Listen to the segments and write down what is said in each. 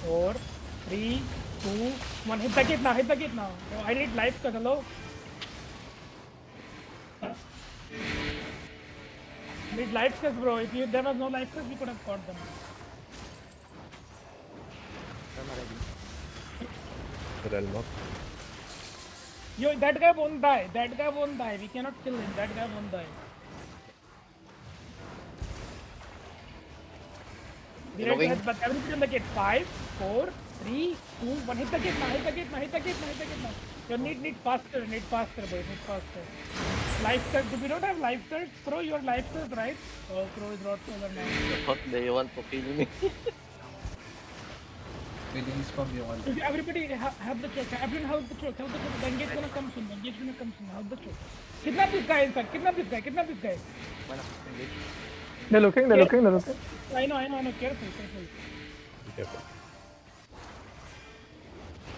4, 3, 2, 1. Hit the gate now. Hit the gate now. Oh, I need life cut. Hello. I need life cuts, bro. If there was no life cuts, we could have caught them. Realm up. Yo, that guy won't die. That guy won't die. We cannot kill him. That guy won't die. We ready to head, but everybody on the gate. 5, 4, 3, 2, 1. Hit the gate now. Hit the gate now. Hit the gate now. Hit the gate now. You need faster. Need faster, boys. Need faster. Life cut. We don't have life cut. Throw your life cut, right? Oh, Crow is not over now. What they want to kill me? Pwedeng spam yung ano. If everybody have the choke. Everyone have the choke. Have the choke. The engage gonna come soon. The engage gonna come soon. Have the choke. Kidnap this guy inside. Kidnap this guy. Kidnap this guy. They're looking. I know. Careful. Careful.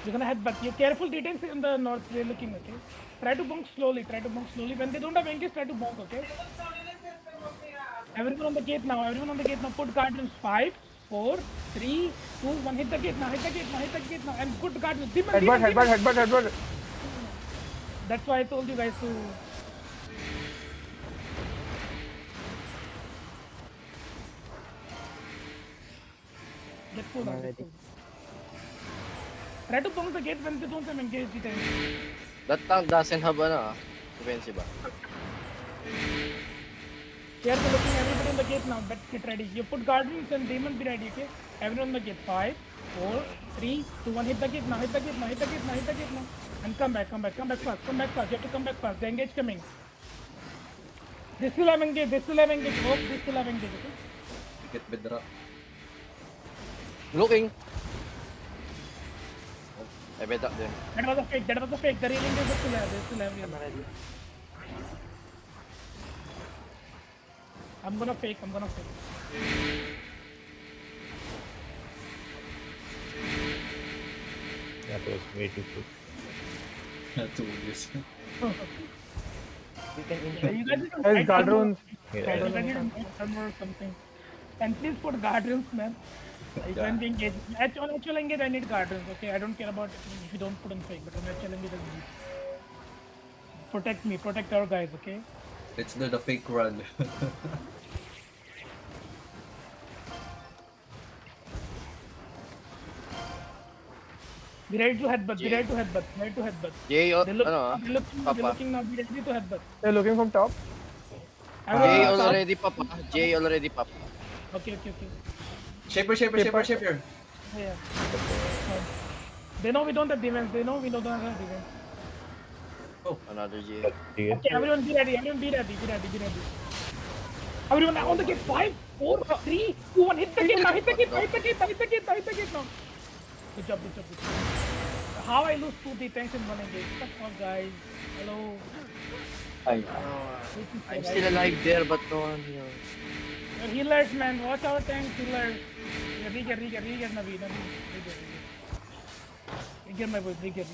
You're gonna head, but you're careful. Details in the north. They're looking. Okay. Try to bonk slowly. When they don't have engage, try to bonk. Okay. Everyone on the gate now. Put guardians. 5, 4, 3, 2, 1. Hit the gate now. And put guardians. Headbutt. That's why I told you guys to. Get full. Try to bonk the gate when they don't have engaged details. That tank doesn't have defensive. Careful looking, everybody on the gate now. But get ready. You put guardians and demon be ready, okay? Everyone on the gate. 5, 4, 3, 2, 1. Hit the gate now. And come back fast. You have to come back fast. The engage coming. They still have engage. Hope they still have engage, okay? Get bedrock. Looking. I bet up there. That was a fake. The real engage is still have. They still have real. I'm gonna fake. That was way too quick. Not 2 years. You guys need to Guys, fight guard some more. runes. You guys need to fight some more or something. And please put guardians, man. You can be engaged. On actual engage, I need guardians. Okay, I don't care about if you don't put on fake, but on actual engage, I need. Protect me. Protect our guys. Okay. Let's do the fake run. Be ready to headbutt. Jay, They're looking now. Be ready to headbutt. They're looking from top. Jay already pop. Okay. Shaper. Yeah. They know we don't have defense. Another Jay. Okay. Okay, everyone be ready. Everyone on the gate. 5, 4, 3, 2, 1. Hit the gate now. Good job. How I lose 2 defense in 1 engage? What the fuck, guys? Hello. I'm still alive there, but no one here. Your healers, man. Watch our tanks, healers. Regen, Navi. Regen, my boy. Regen.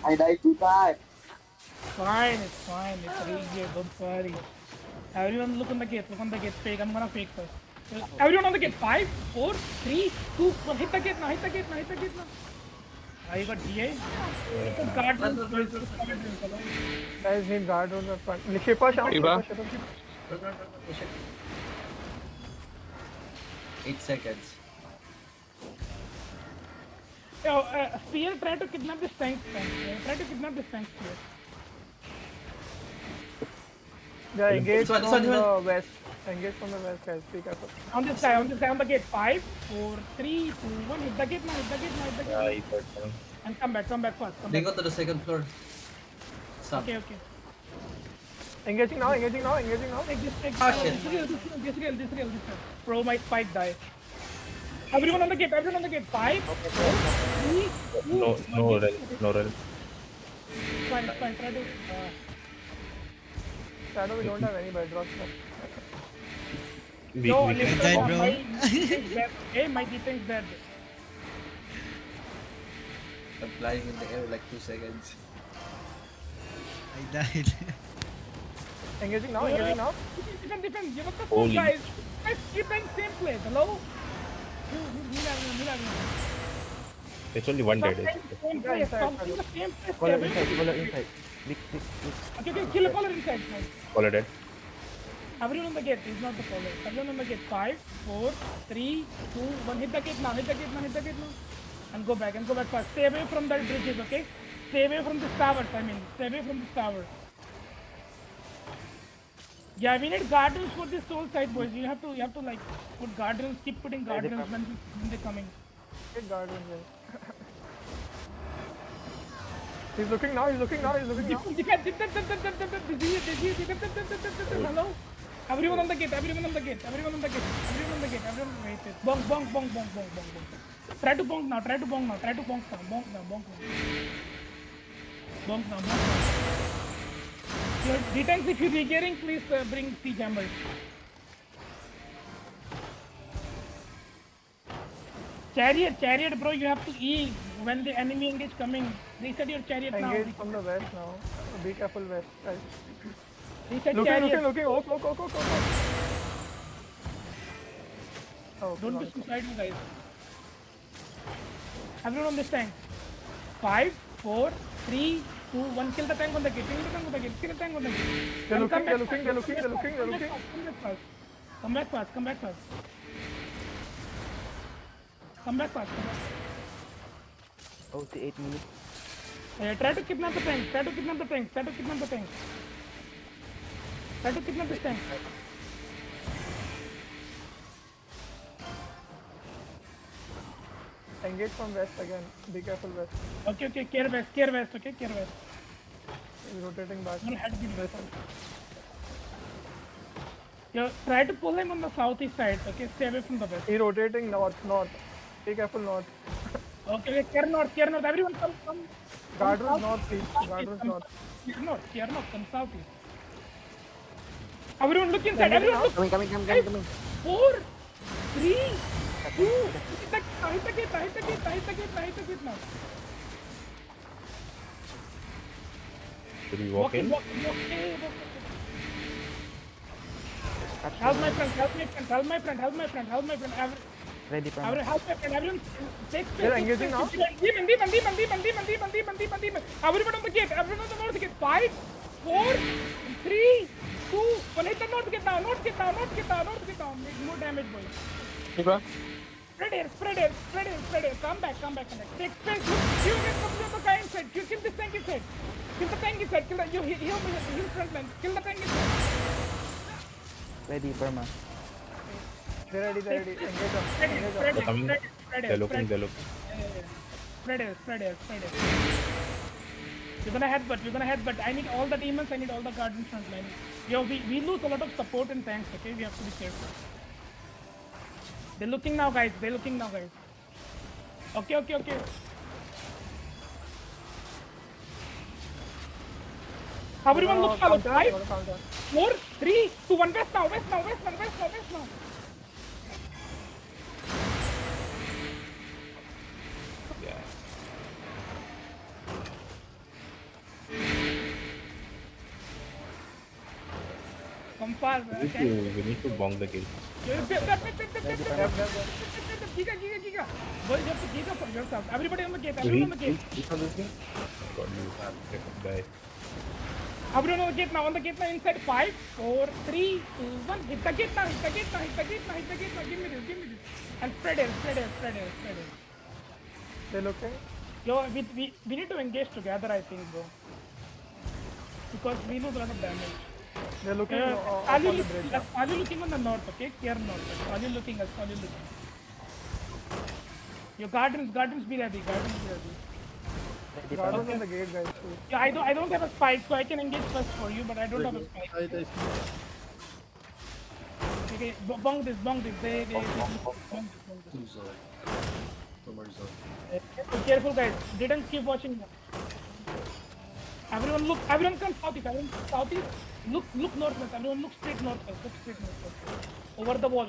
I died 2 times. Fine. It's Regen. Don't worry. Everyone look on the gate. Fake. I'm gonna fake first. Everyone on the gate. 5, 4, 3, 2, 1. Hit the gate now. You got DA? Guard Guys need guard runes up front. Shipper, shout. 8 seconds. Yo, Spear, try to kidnap this tank. Spear. Yeah, engage This from one. the west, guys. Be careful. On this guy on the gate. 5, 4, 3, 2, 1. Hit the gate now. Yeah, he got down. And come back fast. They go to the second floor. Stop. Okay. Engaging now. Take. Ah, shit. This real. Pro might fight die. Everyone on the gate. 5, 4, 3, 2, No rel. Fine. Try to. Shadow, we don't have any bedrocks left. We listen, died, bro. My defense dead. I'm flying in the air like 2 seconds. I died. Engaging now. Defend. You what the fuck, Holy. guys? Guys, keep in same place. Hello? Heal everyone. It's only one dead. Same place, stop in the same place. Collar Stay away inside, from- collar inside. Big, big, big. Okay, kill a caller inside. Nice. Collar dead. Everyone on the gate. He's not the caller. Everyone on the gate. 5, 4, 3, 2, 1. Hit the gate now. Hit the gate now. Hit the gate now. And go back. And go back fast. Stay away from that bridges. Okay. Stay away from this towers. I mean, stay away from this tower. Yeah, we need guardians for this soul side, boys. You have to like put guardians. Keep putting guardians when they're coming. Get guardian here. He's looking now. He's looking now. He's looking now. Hello? Everyone on the gate, everyone on the gate, everyone on the gate, everyone on the gate, everyone wait. Bonk, bonk, bonk, bonk, bonk, bonk, bonk. Try to bonk now, try to bonk now, try to bonk now, bonk now, bonk now. Bonk now, bonk now. Your D-tanks, if you're regearing, please bring siege hammers. Chariot, bro, you have to E when the enemy engage coming. Reset your chariot now. Engage from the west now. Be careful west, guys. Reset Looking. chariot. Oh. Oh, Don't no. be suicidal, guys. Everyone on this tank. 5, 4, 3, 2, 1. Kill the tank on the gate. Kill the tank on the gate. Kill the tank on the gate. They're And come looking, back they're fast. looking. Come back fast. Come back fast. Come back fast. OT 8 minutes. Try to kidnap the tank. Try to kidnap the tank. Try to kidnap the tank. Try to kidnap this tank. Engage from west again. Be careful west. Okay. Care west. Okay, care west. He's rotating back. I'm gonna head the west. Yeah, try to pull him on the southeast side. Okay, stay away from the west. He's rotating north. Be careful north. Okay, care north. Everyone come. Guardians north, please. Guardians north. Care north, come southeast. Everyone look inside. Everyone look. Coming. 4, 3, 2. Hit the gate now. Should we walk in? Walk in. Help my friend. Ready, Prama. Everyone, help my friend. Everyone, take space. They're engaging now? Demon. Everyone on the gate. 5, 4, 3, 2, 1. Hit the north gate now. Make more damage, boys. Spread here. Come back. Take space. Look, you get something on the guy inside. Kill this tank inside. Kill the tank inside. Heal front line. Kill the tank inside. Ready, Burma. They're ready. Engage them. They're coming. They're looking. Spread here. We're gonna headbutt. I need all the demons, I need all the guardians front line. Yo, we lose a lot of support and tanks, okay? We have to be careful. They're looking now, guys. Okay. Everyone look follow. 5, 4, 3, 2, 1. West now. Yeah. Come fast. We need to bonk the gate. Giga. Boys, you have to giga for yourself. Everybody on the gate. He's on this game? God, you die. Everyone on the gate now. Inside 5, 4, 3, 2, 1. Hit the gate now. Give me this. And spread here. They're looking. Yo, we need to engage together, I think, bro. Because we lose a lot of damage. They're looking Are up you on the bridge. looking on the north, okay? Care north. Are you looking? Your guardians be ready. Ready, Guardians Burma. on the gate, guys. Too. Yeah, I don't have a spike, so I can engage first for you, but I don't have a spike. Okay, bong this. Bong this. Bong this. Two zone. Two more zone. Careful, guys. Didn't keep watching them. Everyone come southeast. Look northwest. Everyone look straight northwest. Over the wall.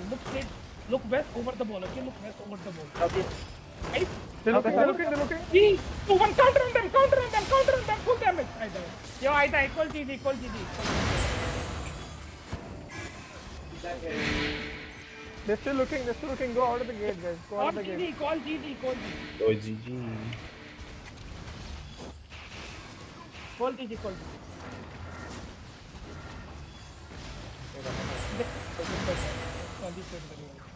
Look straight. Look west over the ball. Okay, look west over the ball. Right? They're looking. 3, 2, 1. Counter on them. Full damage. I died. Yo, I died. Call GG. They're still looking. They're still looking. Go out of the gate, guys. Go out Call of the gate. GG, call GG, call GG. Oh, GG. Call GG, call GG. Call GG.